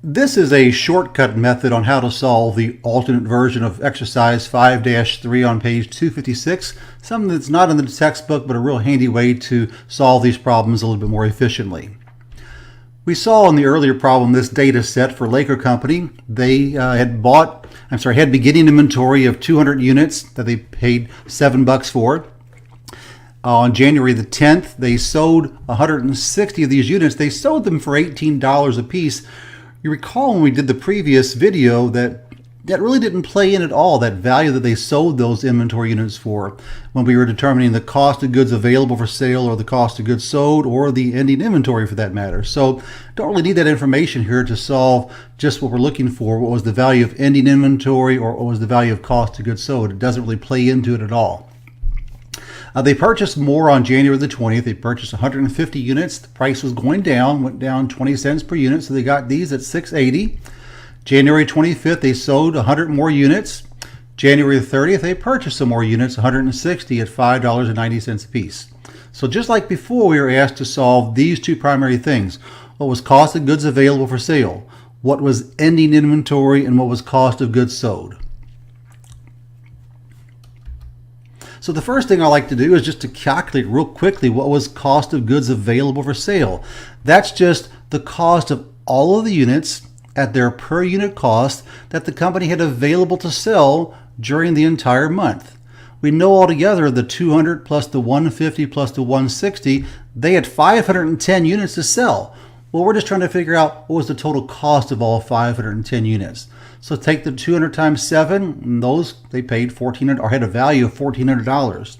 This is a shortcut method on how to solve the alternate version of exercise 5-3 on page 256, something that's not in the textbook, but a real handy way to solve these problems a little bit more efficiently. We saw in the earlier problem this data set for Laker Company. They had beginning inventory of 200 units that they paid $7 for. On January the 10th, they sold 160 of these units. They sold them for $18 a piece. You recall when we did the previous video that really didn't play in at all, that value that they sold those inventory units for, when we were determining the cost of goods available for sale or the cost of goods sold or the ending inventory for that matter. So don't really need that information here to solve just what we're looking for. What was the value of ending inventory or what was the value of cost of goods sold? It doesn't really play into it at all. They purchased more on January the 20th. They purchased 150 units. The price was going down, went down 20 cents per unit, so they got these at $6.80. January 25th, they sold 100 more units. January 30th, they purchased some more units, 160 at $5.90 a piece. So just like before, we were asked to solve these two primary things. What was cost of goods available for sale? What was ending inventory? And what was cost of goods sold? So the first thing I like to do is just to calculate real quickly what was cost of goods available for sale. That's just the cost of all of the units at their per unit cost that the company had available to sell during the entire month. We know altogether the 200 plus the 150 plus the 160, they had 510 units to sell. Well, we're just trying to figure out what was the total cost of all 510 units. So take the 200 times 7, and those they paid $1,400 or had a value of $1,400.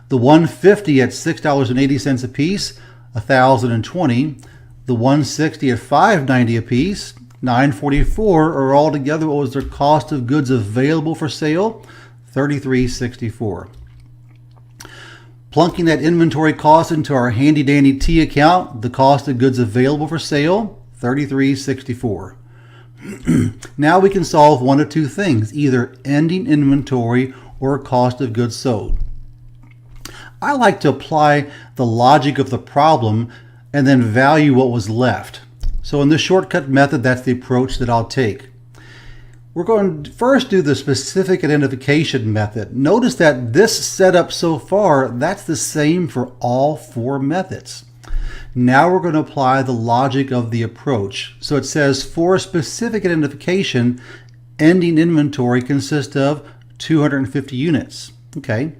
The 150 at $6.80 a piece, $1,020. The 160 at $5.90 a piece, $944, or altogether what was their cost of goods available for sale? $33.64. Plunking that inventory cost into our handy dandy T account, the cost of goods available for sale, $33.64. Now we can solve one of two things, either ending inventory or cost of goods sold. I like to apply the logic of the problem and then value what was left. So in this shortcut method, that's the approach that I'll take. We're going to first do the specific identification method. Notice that this setup so far, that's the same for all four methods. Now we're going to apply the logic of the approach. So it says for specific identification, ending inventory consists of 250 units. Okay.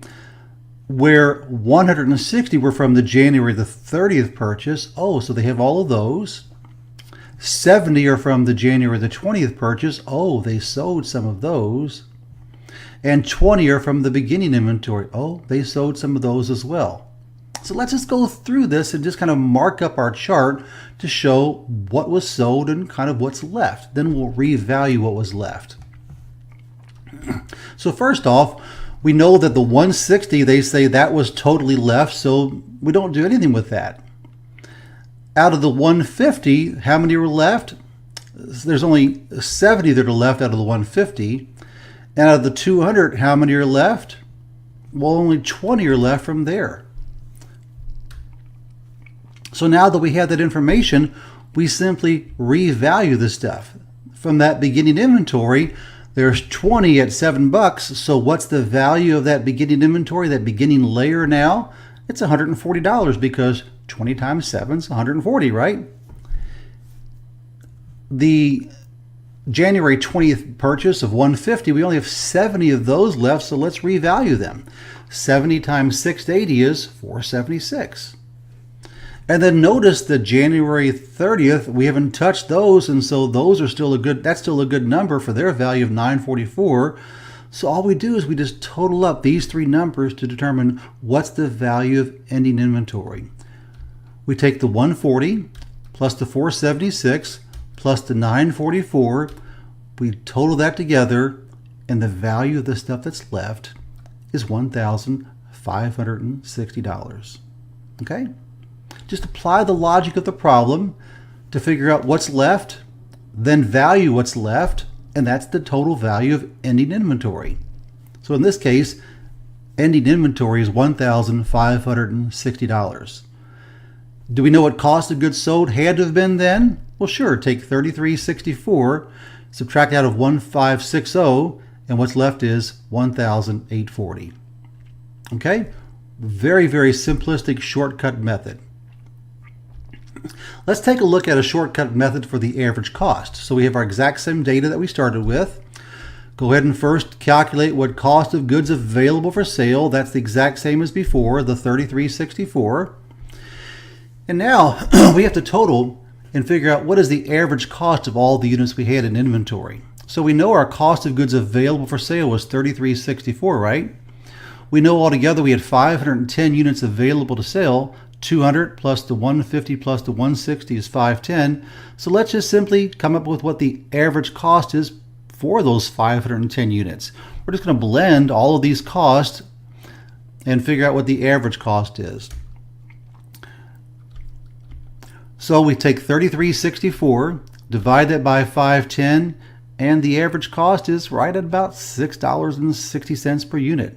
Where 160 were from the January the 30th purchase. Oh, so they have all of those. 70 are from the January the 20th purchase. Oh, they sold some of those. And 20 are from the beginning inventory. Oh, they sold some of those as well. So let's just go through this and just kind of mark up our chart to show what was sold and kind of what's left. Then we'll revalue what was left. So first off, we know that the 160, they say that was totally left, so we don't do anything with that. Out of the 150, how many were left? There's only 70 that are left out of the 150. And out of the 200, how many are left? Well, only 20 are left from there. So now that we have that information, we simply revalue the stuff. From that beginning inventory, there's 20 at $7. So what's the value of that beginning inventory, that beginning layer now? It's $140 because 20 times 7 is 140, right? The January 20th purchase of 150, we only have 70 of those left, so let's revalue them. 70 times 680 is 476. And then notice the January 30th, we haven't touched those, and so those are still that's still a good number for their value of 944. So all we do is we just total up these three numbers to determine what's the value of ending inventory. We take the 140 plus the 476 plus the 944, we total that together, and the value of the stuff that's left is $1,560. Okay? Just apply the logic of the problem to figure out what's left, then value what's left, and that's the total value of ending inventory. So in this case, ending inventory is $1,560. Do we know what cost of goods sold had to have been then? Well, sure, take 3364, subtract out of 1560, and what's left is 1,840. Okay? Very, very simplistic shortcut method. Let's take a look at a shortcut method for the average cost. So we have our exact same data that we started with. Go ahead and first calculate what cost of goods available for sale. That's the exact same as before, the 3364. And now we have to total and figure out what is the average cost of all the units we had in inventory. So we know our cost of goods available for sale was 3364, right? We know altogether we had 510 units available to sell. 200 plus the 150 plus the 160 is 510. So let's just simply come up with what the average cost is for those 510 units. We're just going to blend all of these costs and figure out what the average cost is. So we take 3364, divide that by 510, and the average cost is right at about $6.60 per unit.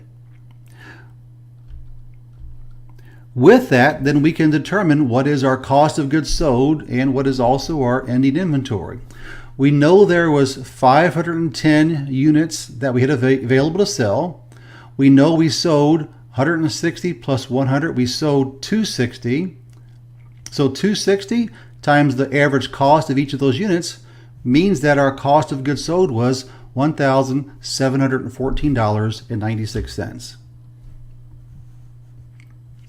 With that, then we can determine what is our cost of goods sold and what is also our ending inventory. We know there was 510 units that we had available to sell. We know we sold 160 plus 100, we sold 260. So 260 times the average cost of each of those units means that our cost of goods sold was $1,714.96.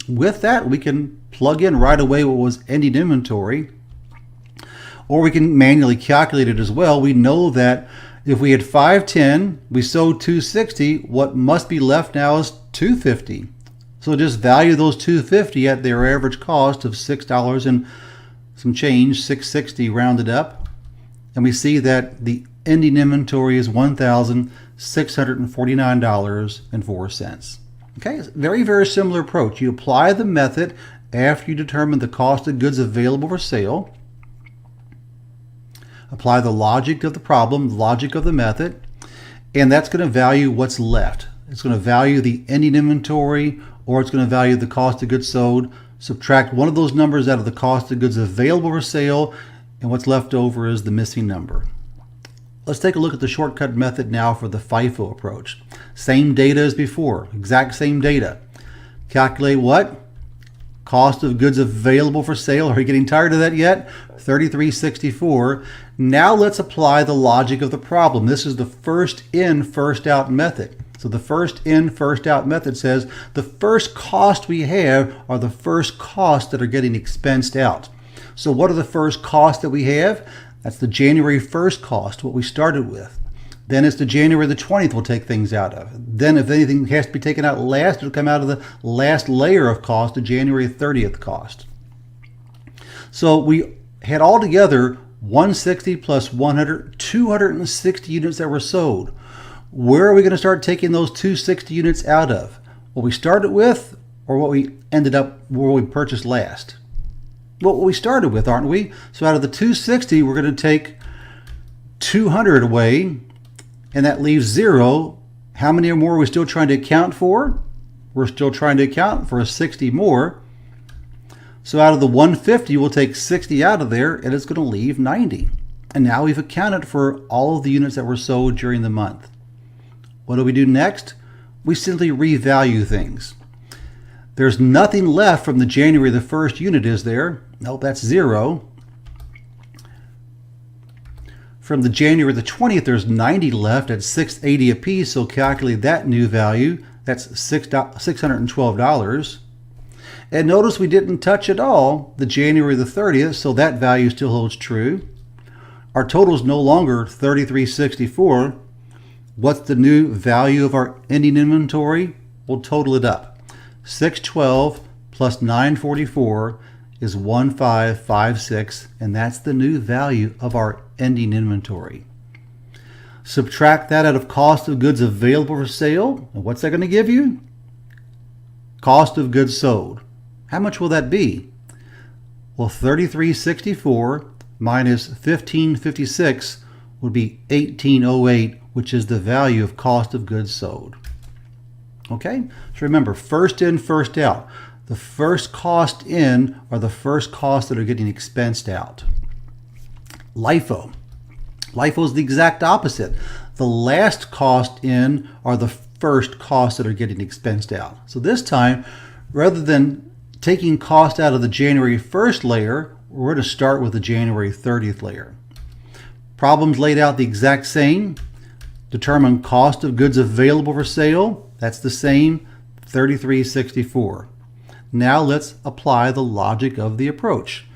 With that, we can plug in right away what was ending inventory, or we can manually calculate it as well. We know that if we had 510, we sold 260, what must be left now is 250. So just value those 250 at their average cost of $6 and some change, $6.60 rounded up, and we see that the ending inventory is $1,649.04. Okay, very, very similar approach. You apply the method after you determine the cost of goods available for sale. Apply the logic of the problem, the logic of the method, and that's going to value what's left. It's going to value the ending inventory, or it's going to value the cost of goods sold. Subtract one of those numbers out of the cost of goods available for sale, and what's left over is the missing number. Let's take a look at the shortcut method now for the FIFO approach. Same data as before, exact same data. Calculate what? Cost of goods available for sale. Are you getting tired of that yet? 3364. Now let's apply the logic of the problem. This is the first in, first out method. So the first in, first out method says the first cost we have are the first costs that are getting expensed out. So what are the first costs that we have? That's the January 1st cost, what we started with. Then it's the January the 20th we'll take things out of. Then if anything has to be taken out last, it'll come out of the last layer of cost, the January 30th cost. So we had altogether 160 plus 100, 260 units that were sold. Where are we going to start taking those 260 units out of? What we started with or what we ended up where we purchased last? What we started with, aren't we? So out of the 260, we're going to take 200 away, and that leaves 0. How many more are we still trying to account for? We're still trying to account for 60 more. So out of the 150, we'll take 60 out of there, and it's going to leave 90. And now we've accounted for all of the units that were sold during the month. What do we do next? We simply revalue things. There's nothing left from the January the 1st unit, is there? Nope, that's 0. From the January the 20th, there's 90 left at $6.80 a piece, so calculate that new value. That's $612. And notice we didn't touch at all the January the 30th, so that value still holds true. Our total is no longer $33.64. What's the new value of our ending inventory? We'll total it up. $612 plus $944 is $1556, and that's the new value of our ending inventory. Subtract that out of cost of goods available for sale, and what's that going to give you? Cost of goods sold. How much will that be? Well, $33.64 minus $15.56 would be $18.08, which is the value of cost of goods sold. Okay, so remember, first in, first out. The first cost in are the first costs that are getting expensed out. LIFO. LIFO is the exact opposite. The last cost in are the first costs that are getting expensed out. So this time, rather than taking cost out of the January 1st layer, we're going to start with the January 30th layer. Problems laid out the exact same. Determine cost of goods available for sale. That's the same, 3364. Now let's apply the logic of the approach.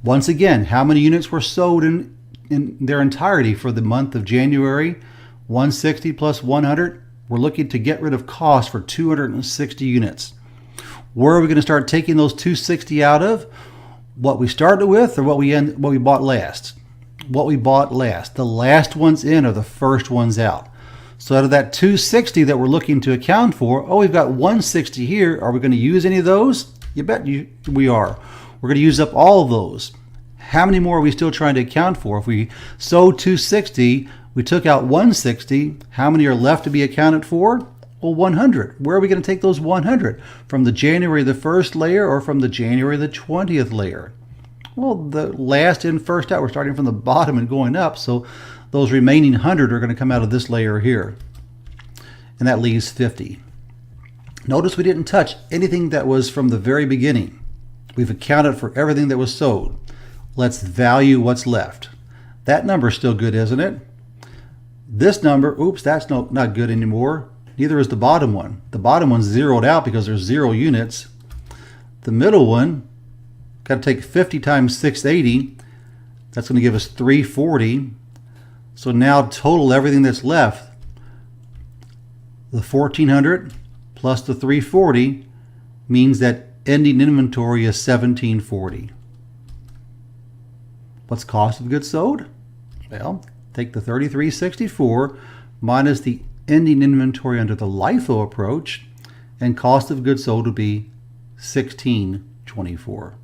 Once again, how many units were sold in their entirety for the month of January? 160 plus 100. We're looking to get rid of cost for 260 units. Where are we going to start taking those 260 out of? What we started with or what we bought last? What we bought last. The last ones in are the first ones out. So out of that 260 that we're looking to account for, we've got 160 here. Are we going to use any of those? You bet we are. We're going to use up all of those. How many more are we still trying to account for? If we sold 260, we took out 160, how many are left to be accounted for? Well, 100. Where are we going to take those 100? From the January the 1st layer or from the January the 20th layer? Well, the last in, first out, we're starting from the bottom and going up, so those remaining 100 are going to come out of this layer here. And that leaves 50. Notice we didn't touch anything that was from the very beginning. We've accounted for everything that was sold. Let's value what's left. That number is still good, isn't it? This number, oops, that's not good anymore. Neither is the bottom one. The bottom one's zeroed out because there's 0 units. The middle one, got to take 50 times 680. That's going to give us 340. So now total everything that's left, the 1400 plus the 340 means that ending inventory is 1740. What's cost of goods sold? Well, take the 3364 minus the ending inventory under the LIFO approach, and cost of goods sold would be 1624.